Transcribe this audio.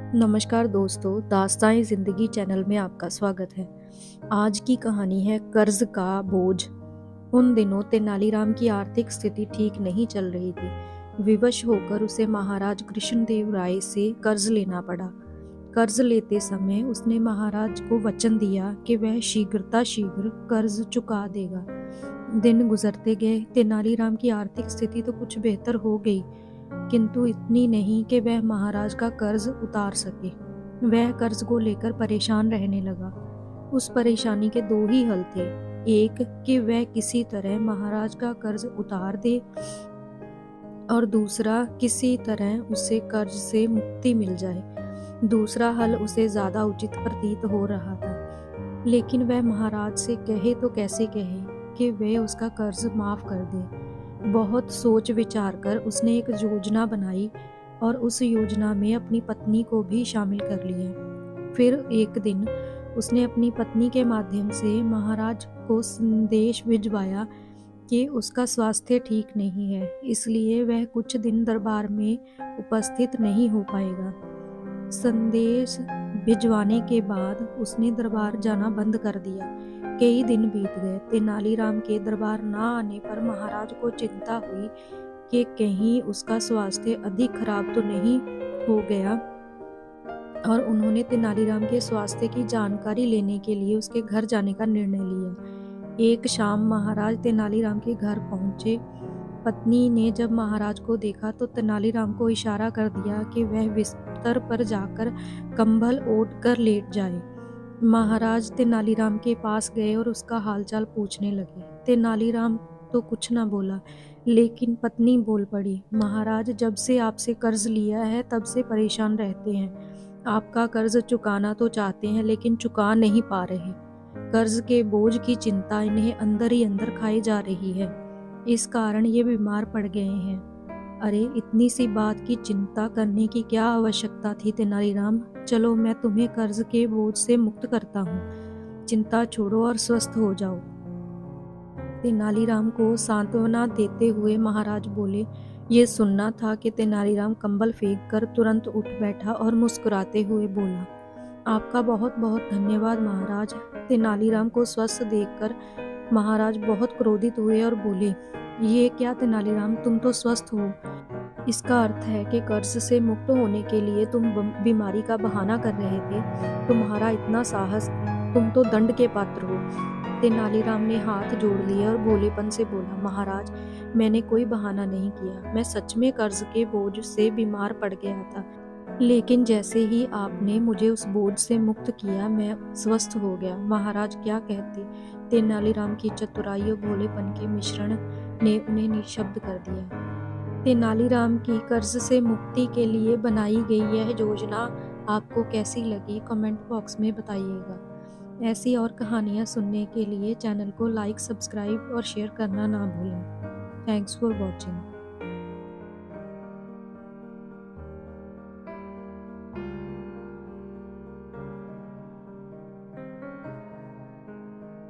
नमस्कार दोस्तों, दास्तान ज़िंदगी चैनल में आपका स्वागत है। आज की कहानी है कर्ज का बोझ। उन दिनों तेनालीराम की आर्थिक स्थिति ठीक नहीं चल रही थी। विवश होकर उसे महाराज कृष्णदेव राय से कर्ज लेना पड़ा। कर्ज लेते समय उसने महाराज को वचन दिया कि वह शीघ्र कर्ज चुका देगा। दिन गुजरते गए, तेनालीराम की आर्थिक स्थिति तो कुछ बेहतर हो गई, किंतु इतनी नहीं कि वह महाराज का कर्ज उतार सके। वह कर्ज को लेकर परेशान रहने लगा। उस परेशानी के दो ही हल थे, एक कि वह किसी तरह महाराज का कर्ज उतार दे और दूसरा किसी तरह उसे कर्ज से मुक्ति मिल जाए। दूसरा हल उसे ज्यादा उचित प्रतीत हो रहा था, लेकिन वह महाराज से कहे तो कैसे कहे कि वह उसका कर्ज माफ कर दे। बहुत सोच विचार कर उसने एक योजना बनाई और उस योजना में अपनी पत्नी को भी शामिल कर लिया। फिर एक दिन उसने अपनी पत्नी के माध्यम से महाराज को संदेश भिजवाया कि उसका स्वास्थ्य ठीक नहीं है, इसलिए वह कुछ दिन दरबार में उपस्थित नहीं हो पाएगा। संदेश भिजवाने के बाद उसने दरबार जाना बंद कर दिया। कई दिन बीत गए। तेनालीराम के दरबार न आने पर महाराज को चिंता हुई कि कहीं उसका स्वास्थ्य अधिक खराब तो नहीं हो गया, और उन्होंने तेनालीराम के स्वास्थ्य की जानकारी लेने के लिए उसके घर जाने का निर्णय लिया। एक शाम महाराज तेनालीराम के घर पहुंचे। पत्नी ने जब महाराज को देखा तो तेनालीराम को इशारा कर दिया कि वह बिस्तर पर जाकर कंबल ओढ़ कर लेट जाए। महाराज तेनालीराम के पास गए और उसका हालचाल पूछने लगे। तेनालीराम तो कुछ न बोला, लेकिन पत्नी बोल पड़ी, महाराज, जब से आपसे कर्ज लिया है तब से परेशान रहते हैं। आपका कर्ज चुकाना तो चाहते हैं लेकिन चुका नहीं पा रहे। कर्ज के बोझ की चिंता इन्हें अंदर ही अंदर खाई जा रही है। इस कारण ये बीमार पड़ गए हैं। अरे, इतनी सी बात की चिंता करने की क्या आवश्यकता थी तेनालीराम? चलो, मैं तुम्हें कर्ज के बोझ से मुक्त करता हूँ। चिंता छोड़ो और स्वस्थ हो जाओ। तेनालीराम को सांत्वना देते हुए महाराज बोले। ये सुनना था कि तेनालीराम कंबल फेंक कर तुरंत उठ बैठा और मुस्कुराते हुए बोला, आपका बहुत बहुत धन्यवाद महाराज। तेनालीराम को स्वस्थ देखकर महाराज बहुत क्रोधित हुए और बोले, ये क्या तेनालीराम, तुम तो स्वस्थ हो। इसका अर्थ है कि कर्ज से मुक्त होने के लिए तुम बीमारी का बहाना कर रहे थे। तुम्हारा इतना साहस, तुम तो दंड के पात्र हो। तेनालीराम ने हाथ जोड़ लिए और भोलेपन से बोला, महाराज, मैंने कोई बहाना नहीं किया। मैं सच में कर्ज के बोझ से बीमार पड़ गया था, लेकिन जैसे ही आपने मुझे उस बोझ से मुक्त किया, मैं स्वस्थ हो गया। महाराज क्या कहते। तेनालीराम की चतुराई और भोलेपन के मिश्रण ने उन्हें निशब्द कर दिया। तेनालीराम की कर्ज से मुक्ति के लिए बनाई गई यह योजना आपको कैसी लगी, कमेंट बॉक्स में बताइएगा। ऐसी और कहानियाँ सुनने के लिए चैनल को लाइक, सब्सक्राइब और शेयर करना ना भूलें। Thanks for watching.